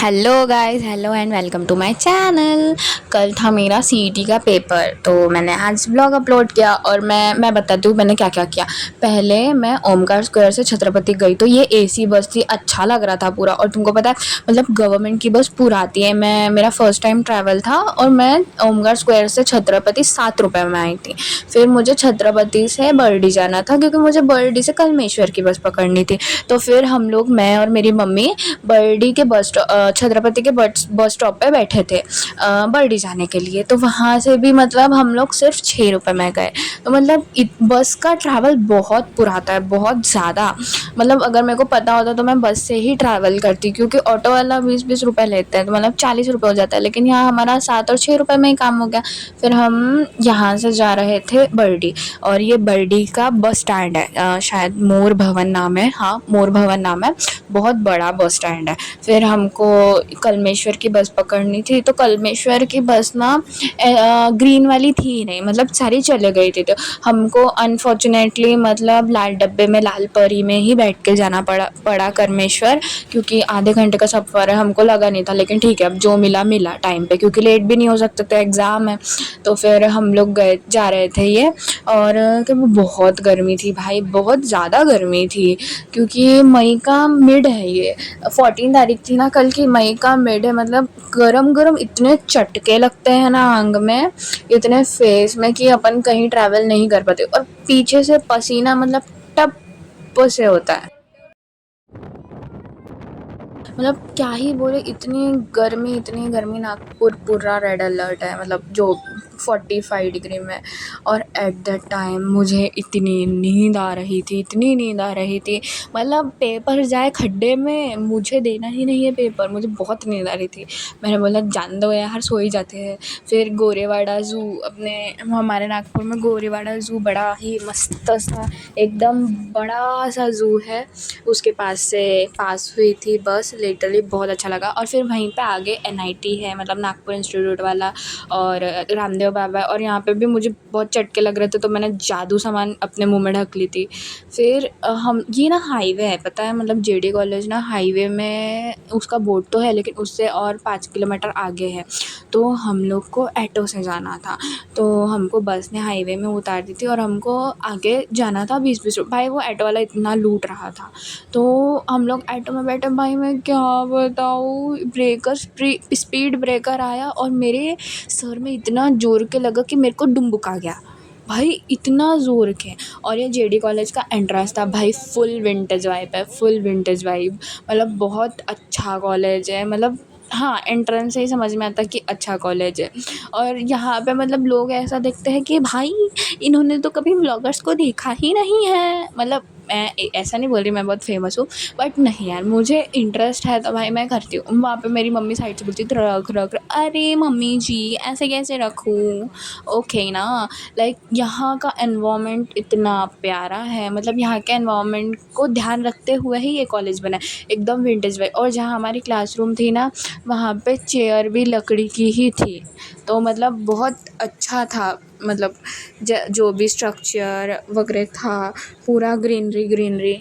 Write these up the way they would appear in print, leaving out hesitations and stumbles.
Hello guys, hello and welcome to my channel. कल था मेरा सीईटी का पेपर, तो मैंने आज ब्लॉग अपलोड किया और मैं बताती हूँ मैंने क्या क्या किया। पहले मैं ओमकार स्क्वायर से छत्रपति गई, तो ये एसी बस थी, अच्छा लग रहा था पूरा। और तुमको पता है मतलब गवर्नमेंट की बस पूरा आती है। मेरा फर्स्ट टाइम ट्रैवल था और मैं ओमकार स्क्वायर से छत्रपति 7 रुपये में आई थी। फिर मुझे छत्रपति से बर्डी जाना था क्योंकि मुझे बर्डी से कलमेश्वर की बस पकड़नी थी। तो फिर हम लोग, मैं और मेरी मम्मी, बर्डी के छत्रपति के बस स्टॉप पे बैठे थे बर्डी जाने के लिए। तो वहाँ से भी मतलब हम लोग सिर्फ 6 रुपये में गए। तो मतलब बस का ट्रैवल बहुत पुराता है, बहुत ज़्यादा। मतलब अगर मेरे को पता होता तो मैं बस से ही ट्रैवल करती, क्योंकि ऑटो वाला 20-20 रुपये लेते हैं, तो मतलब 40 रुपये हो जाता है। लेकिन यहाँ हमारा 7 और 6 रुपये में ही काम हो गया। फिर हम यहाँ से जा रहे थे बर्डी, और ये बर्डी का बस स्टैंड है, शायद मोर भवन नाम है। हाँ, मोर भवन नाम है। बहुत बड़ा बस स्टैंड है। फिर हमको कलमेश्वर की बस पकड़नी थी, तो कलमेश्वर की बस ना ग्रीन वाली थी ही नहीं, मतलब सारी चले गई थी। तो हमको अनफॉर्चुनेटली मतलब लाल डब्बे में, लाल परी में ही बैठ के जाना पड़ा कलमेश्वर, क्योंकि आधे घंटे का सफ़र है। हमको लगा नहीं था, लेकिन ठीक है, अब जो मिला मिला टाइम पे, क्योंकि लेट भी नहीं हो सकते थे, एग्ज़ाम है। तो फिर हम लोग गए, जा रहे थे ये। और कि बहुत गर्मी थी भाई, बहुत ज़्यादा गर्मी थी, क्योंकि मई का मिड है ये। 14 तारीख थी ना कल की, मई का मिड है। मतलब गरम गरम इतने चटके लगते हैं ना आंग में, इतने फेस में, कि अपन कहीं ट्रैवल नहीं कर पाते। और पीछे से पसीना मतलब टप से होता है। मतलब क्या ही बोले, इतनी गर्मी। नागपुर पूरा रेड अलर्ट है, मतलब जो 45 डिग्री में। और एट दैट टाइम मुझे इतनी नींद आ रही थी, इतनी नींद आ रही थी, मतलब पेपर जाए खड्डे में, मुझे देना ही नहीं है पेपर। मुझे बहुत नींद आ रही थी। मैंने बोला जान दो यार, सो ही जाते हैं। फिर गोरेवाड़ा ज़ू, अपने हमारे नागपुर में गोरेवाड़ा ज़ू बड़ा ही मस्त सा, एकदम बड़ा सा ज़ू है। उसके पास हुई थी बस, लिटरली बहुत अच्छा लगा। और फिर वहीं पे आगे एनआईटी है, मतलब नागपुर इंस्टीट्यूट वाला, और रामदेव बाबा। और यहाँ पे भी मुझे बहुत चटके लग रहे थे, तो मैंने जादू सामान अपने मुंह में ढक ली थी। फिर हम, ये ना हाईवे है, पता है, मतलब जेडी कॉलेज ना हाईवे में, उसका बोर्ड तो है, लेकिन उससे और 5 किलोमीटर आगे है। तो हम लोग को ऑटो से जाना था, तो हमको बस ने हाईवे में उतार दी थी, और हमको आगे जाना था 20-20 रुपये। भाई वो ऑटो वाला इतना लूट रहा था। तो हम लोग ऑटो में बैठे, भाई मैं क्या बताऊँ, स्पीड ब्रेकर आया और मेरे सर में इतना ज़ोर के लगा कि मेरे को डुम्बुका गया भाई, इतना ज़ोर के। और ये जेडी कॉलेज का एंट्रेंस था भाई, फुल विंटेज वाइब है, फुल विंटेज वाइब। मतलब बहुत अच्छा कॉलेज है, मतलब हाँ, एंट्रेंस से ही समझ में आता कि अच्छा कॉलेज है। और यहाँ पे मतलब लोग ऐसा देखते हैं कि भाई इन्होंने तो कभी व्लॉगर्स को देखा ही नहीं है। मतलब मैं ऐसा नहीं बोल रही मैं बहुत फेमस हूँ, बट नहीं यार, मुझे इंटरेस्ट है तो भाई मैं करती हूँ। वहाँ पे मेरी मम्मी साइड से बोलती रख, अरे मम्मी जी ऐसे कैसे रखूँ, ओके ना। लाइक यहाँ का एनवायरनमेंट इतना प्यारा है, मतलब यहाँ के एनवायरनमेंट को ध्यान रखते हुए ही ये कॉलेज बना है, एकदम विंटेज वाइब। और जहाँ हमारी क्लासरूम थी ना, वहाँ पे चेयर भी लकड़ी की ही थी, तो मतलब बहुत अच्छा था। मतलब जो भी स्ट्रक्चर वगैरह था, पूरा ग्रीनरी ग्रीनरी।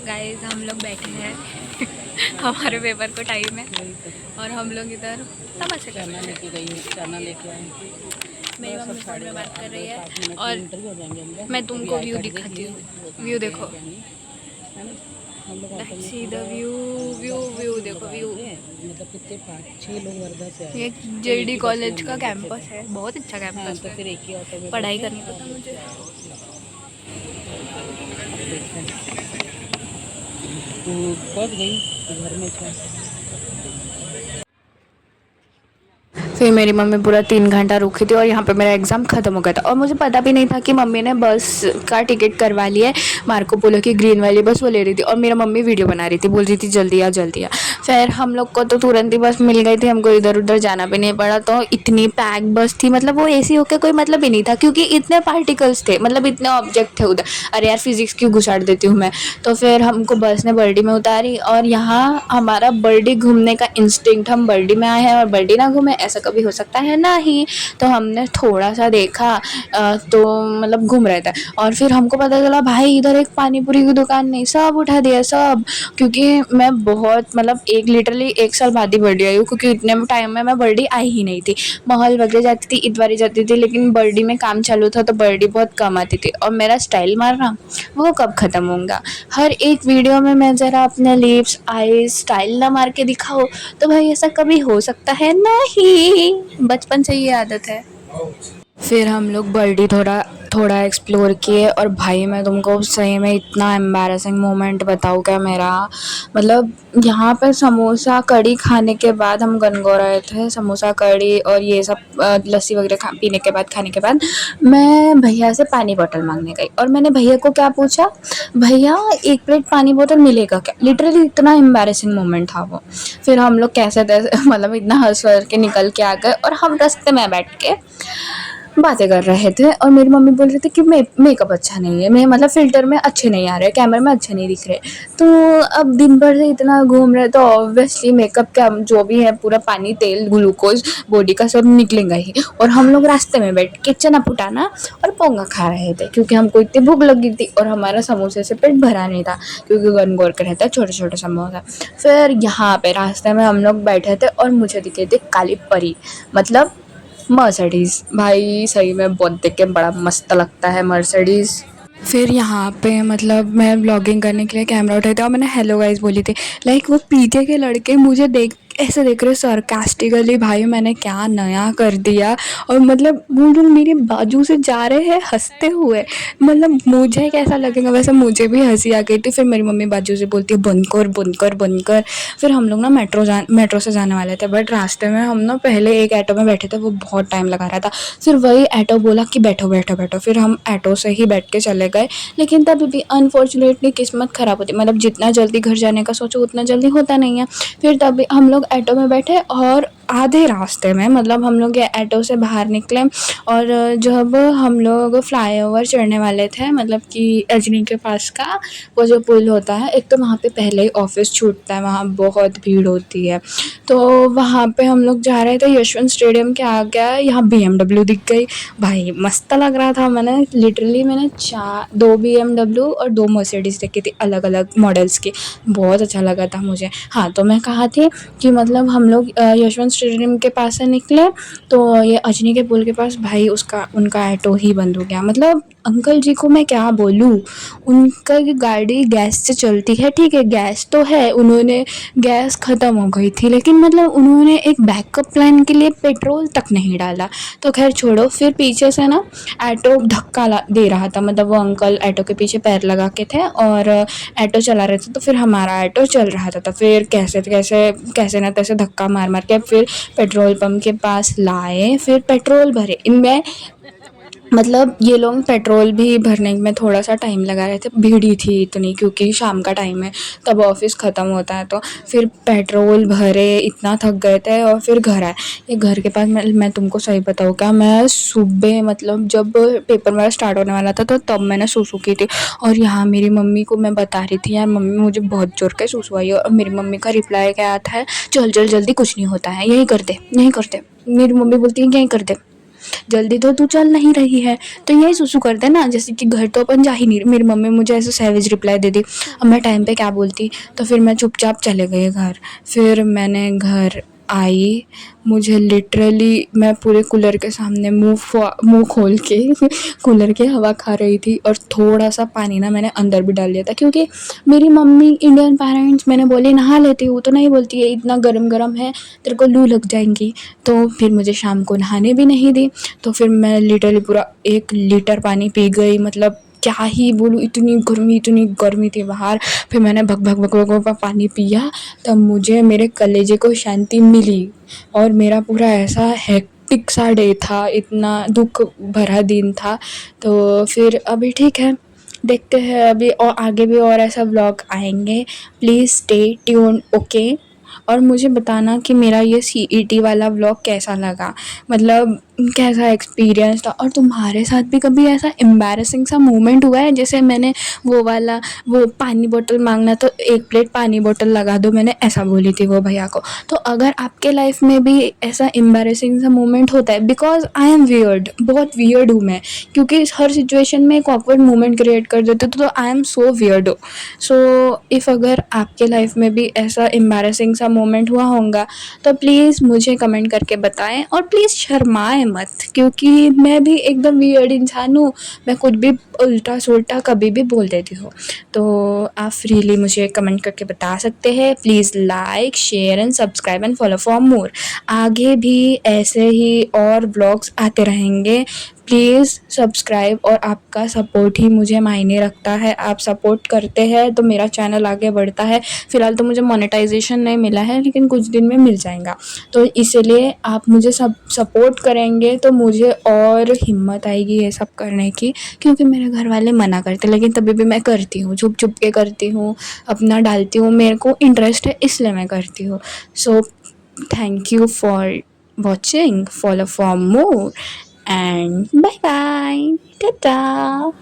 गाइस हम लोग बैठे हैं हमारे पेपर को टाइम है, और हम लोग इधर तमाशा कर रहे हैं। चना लेके आए। मेरी मम्मी फ़ोन में बात कर रही है, और मैं तुमको व्यू दिखाती हूँ। व्यू देखो, let's see the view. View देखो, व्यू। मतलब कितने 5-6 लोग वर्धा से आए। ये जेडी कॉलेज का कैंपस है, बहुत अच्छा हाँ, कैंपस तो फिर एक ही ऑटो है। में पढ़ाई बैठे। करनी पता मुझे। तू कब गई? तू घर में था? फिर मेरी मम्मी पूरा 3 घंटा रुकी थी, और यहाँ पे मेरा एग्ज़ाम ख़त्म हो गया था। और मुझे पता भी नहीं था कि मम्मी ने बस का टिकट करवा लिया है, मार्को पोलो की ग्रीन वाली बस वो ले रही थी। और मेरा मम्मी वीडियो बना रही थी, बोल रही थी जल्दी आ जल्दी आ। फिर हम लोग को तो तुरंत ही बस मिल गई थी, हमको इधर उधर जाना भी नहीं पड़ा। तो इतनी पैक बस थी, मतलब वो एसी होके कोई मतलब ही नहीं था, क्योंकि इतने पार्टिकल्स थे, मतलब इतने ऑब्जेक्ट थे उधर। अरे यार, फिजिक्स क्यों घुसाड़ देती हूँ मैं। तो फिर हमको बस ने बर्डी में उतारी, और यहाँ हमारा बर्डी घूमने का इंस्टिंक्ट, हम बर्डी में आए हैं और बर्डी ना घूमे, ऐसा कभी हो सकता है नहीं। तो हमने थोड़ा सा देखा तो मतलब घूम रहे थे और फिर हमको पता चला भाई इधर एक पानी पूरी की दुकान नहीं, सब उठा दिया सब। क्योंकि मैं बहुत मतलब एक लिटरली 1 साल बाद ही बर्डी आई हूँ, क्योंकि इतने टाइम में मैं बर्डी आई ही नहीं थी। माहौल वगैरह जाती थी, ईद जाती थी, लेकिन बर्डी में काम चालू था तो बर्डी बहुत कम आती थी। और मेरा स्टाइल मारना वो कब ख़त्म होगा। हर एक वीडियो में मैं ज़रा अपने लिप्स आईज स्टाइल ना मार के दिखाऊँ तो भाई ऐसा कभी हो सकता है नहीं, बचपन से ये आदत है। फिर हम लोग बर्डी थोड़ा थोड़ा एक्सप्लोर किए और भाई मैं तुमको सही में इतना एम्बैरेसिंग मोमेंट बताऊँ क्या मेरा। मतलब यहाँ पे समोसा कढ़ी खाने के बाद हम गनगो रहे थे, समोसा कढ़ी और ये सब लस्सी वगैरह पीने के बाद खाने के बाद मैं भैया से पानी बॉटल मांगने गई और मैंने भैया को क्या पूछा, भैया 1 प्लेट पानी बोतल मिलेगा क्या। लिटरली इतना एम्बैरेसिंग मोमेंट था वो। फिर हम लोग कैसे तैसे मतलब इतना हंस हंस के निकल के आ गए और हम रास्ते में बैठ के बातें कर रहे थे और मेरी मम्मी बोल रही थी कि मेकअप अच्छा नहीं है, मैं मतलब फ़िल्टर में अच्छे नहीं आ रहे, कैमरे में अच्छे नहीं दिख रहे। तो अब दिन भर से इतना घूम रहे तो ऑब्वियसली मेकअप का जो भी है पूरा पानी तेल ग्लूकोज बॉडी का सब निकलेगा ही। और हम लोग रास्ते में बैठ के चना पुटाना और पोंगा खा रहे थे क्योंकि हमको इतनी भूख लगी थी और हमारा समोसे से पेट भरा नहीं था क्योंकि गनगौर के रहता है छोटे छोटे समोसा। फिर यहाँ पे रास्ते में हम लोग बैठे थे और मुझे दिखे थी काली परी, मतलब मर्सिडीज़। भाई सही में बहुत देख के बड़ा मस्त लगता है मर्सिडीज़। फिर यहाँ पे मतलब मैं व्लॉगिंग करने के लिए कैमरा उठाया था और मैंने हेलो गाइस बोली थी। लाइक वो पीछे के लड़के मुझे देख ऐसे देख रहे सरकास्टिकली, भाई मैंने क्या नया कर दिया। और मतलब वो लोग मेरे बाजू से जा रहे हैं हंसते हुए, मतलब मुझे कैसा लगेगा वैसे मुझे भी हंसी आ गई थी। फिर मेरी मम्मी बाजू से बोलती है बंद कर बंद कर बंद कर। फिर हम लोग ना मेट्रो से जाने वाले थे बट रास्ते में हम ना पहले एक ऑटो में बैठे थे, वो बहुत टाइम लगा रहा था। फिर वही ऑटो बोला कि बैठो बैठो बैठो, फिर हम ऑटो से ही बैठ के चले गए। लेकिन तभी भी अनफॉर्चुनेटली किस्मत ख़राब होती, मतलब जितना जल्दी घर जाने का सोचो उतना जल्दी होता नहीं है। फिर तभी हम लोग ऑटो में बैठे और आधे रास्ते में मतलब हम लोग ये ऑटो से बाहर निकले और जब हम लोग फ्लाईओवर चढ़ने वाले थे, मतलब कि अजनी के पास का वो जो पुल होता है, एक तो वहाँ पे पहले ही ऑफिस छूटता है, वहाँ बहुत भीड़ होती है। तो वहाँ पे हम लोग जा रहे थे यशवंत स्टेडियम के आगे, यहाँ BMW दिख गई। भाई मस्त लग रहा था। मैंने 2 BMW और 2 मर्सिडीज़ देखी थी अलग अलग मॉडल्स की, बहुत अच्छा लगा था मुझे। हाँ तो मैं कहा थी कि मतलब हम लोग यशवंत स्टेडियम के पास से निकले तो ये अजनी के पुल के पास भाई उसका उनका ऑटो ही बंद हो गया। मतलब अंकल जी को मैं क्या बोलूँ, उनका गाड़ी गैस से चलती है, ठीक है गैस तो है, उन्होंने गैस ख़त्म हो गई थी लेकिन मतलब उन्होंने एक बैकअप प्लान के लिए पेट्रोल तक नहीं डाला। तो खैर छोड़ो, फिर पीछे से ना ऑटो धक्का दे रहा था, मतलब वो अंकल ऑटो के पीछे पैर लगा के थे और ऑटो चला रहे थे। तो फिर हमारा ऑटो चल रहा था तो फिर कैसे ना तैसे धक्का मार मार के फिर पेट्रोल पंप के पास लाए, फिर पेट्रोल भरे। इनमें मतलब ये लोग पेट्रोल भी भरने में थोड़ा सा टाइम लगा रहे थे, भीड़ ही थी इतनी क्योंकि शाम का टाइम है तब ऑफिस ख़त्म होता है। तो फिर पेट्रोल भरे, इतना थक गए थे और फिर घर आए। ये घर के पास मैं तुमको सही बताऊँ क्या, मैं सुबह मतलब जब पेपर मेरा स्टार्ट होने वाला था तो तब मैंने सूसू की थी। और यहाँ मेरी मम्मी को मैं बता रही थी यार मम्मी मुझे बहुत जोर के सूसू आई है, और मेरी मम्मी का रिप्लाई क्या आता है, चल चल जल्दी कुछ नहीं होता है, यही कर दे यही कर दे। मेरी मम्मी बोलती है यही कर दे, जल्दी तो तू चल नहीं रही है तो यही सुसु कर दे ना, जैसे कि घर तो अपन जा ही नहीं। मेरी मम्मी मुझे ऐसे सैवेज रिप्लाई दे दी। अब मैं टाइम पे क्या बोलती, तो फिर मैं चुपचाप चले गए घर। फिर मैंने घर आई, मुझे लिटरली मैं पूरे कूलर के सामने मुंह खोल के कूलर की हवा खा रही थी और थोड़ा सा पानी ना मैंने अंदर भी डाल लिया था क्योंकि मेरी मम्मी इंडियन पेरेंट्स मैंने बोली नहा लेती हूँ तो नहीं बोलती है इतना गर्म गर्म है तेरे को लू लग जाएंगी। तो फिर मुझे शाम को नहाने भी नहीं दी। तो फिर मैं लिटरली पूरा 1 लीटर पानी पी गई, मतलब क्या ही बोलूँ, इतनी गर्मी थी बाहर। फिर मैंने भग भग भग भग भग पानी पिया, तब मुझे मेरे कलेजे को शांति मिली। और मेरा पूरा ऐसा हेक्टिक सा डे था, इतना दुख भरा दिन था। तो फिर अभी ठीक है, देखते हैं अभी और आगे भी और ऐसा व्लॉग आएंगे। Please stay tuned, okay. और मुझे बताना कि मेरा ये सीईटी वाला व्लॉग कैसा लगा, मतलब कैसा एक्सपीरियंस था। और तुम्हारे साथ भी कभी ऐसा एम्बैरेसिंग सा मोमेंट हुआ है? जैसे मैंने वो वाला, वो पानी बोतल मांगना तो 1 प्लेट पानी बोतल लगा दो, मैंने ऐसा बोली थी वो भैया को। तो अगर आपके लाइफ में भी ऐसा एम्बैरेसिंग सा मोमेंट होता है, बिकॉज आई एम वियर्ड, बहुत वियर्ड हूँ मैं, क्योंकि हर सिचुएशन में एक ऑकवर्ड मोमेंट क्रिएट कर देते, तो I am so weird. So if अगर आपके लाइफ में भी ऐसा एम्बैरेसिंग सा मोमेंट हुआ होगा तो प्लीज़ मुझे कमेंट करके बताएं, और प्लीज़ शर्माएं मत, क्योंकि मैं भी एकदम वियर्ड इंसान हूँ, मैं कुछ भी उल्टा सुल्टा कभी भी बोल देती हूँ। तो आप फ्रीली मुझे कमेंट करके बता सकते हैं। Please like, share and subscribe and follow for more. आगे भी ऐसे ही और ब्लॉग्स आते रहेंगे। प्लीज़ सब्सक्राइब, और आपका सपोर्ट ही मुझे मायने रखता है। आप सपोर्ट करते हैं तो मेरा चैनल आगे बढ़ता है। फ़िलहाल तो मुझे मोनेटाइजेशन नहीं मिला है, लेकिन कुछ दिन में मिल जाएगा। तो इसलिए आप मुझे सब सपोर्ट करेंगे तो मुझे और हिम्मत आएगी ये सब करने की, क्योंकि मेरे घर वाले मना करते, लेकिन तभी भी मैं करती हूँ, छुप छुप के करती हूँ, अपना डालती हूँ, मेरे को इंटरेस्ट है इसलिए मैं करती हूँ। So thank you for watching, follow for more, and bye bye, ta-ta.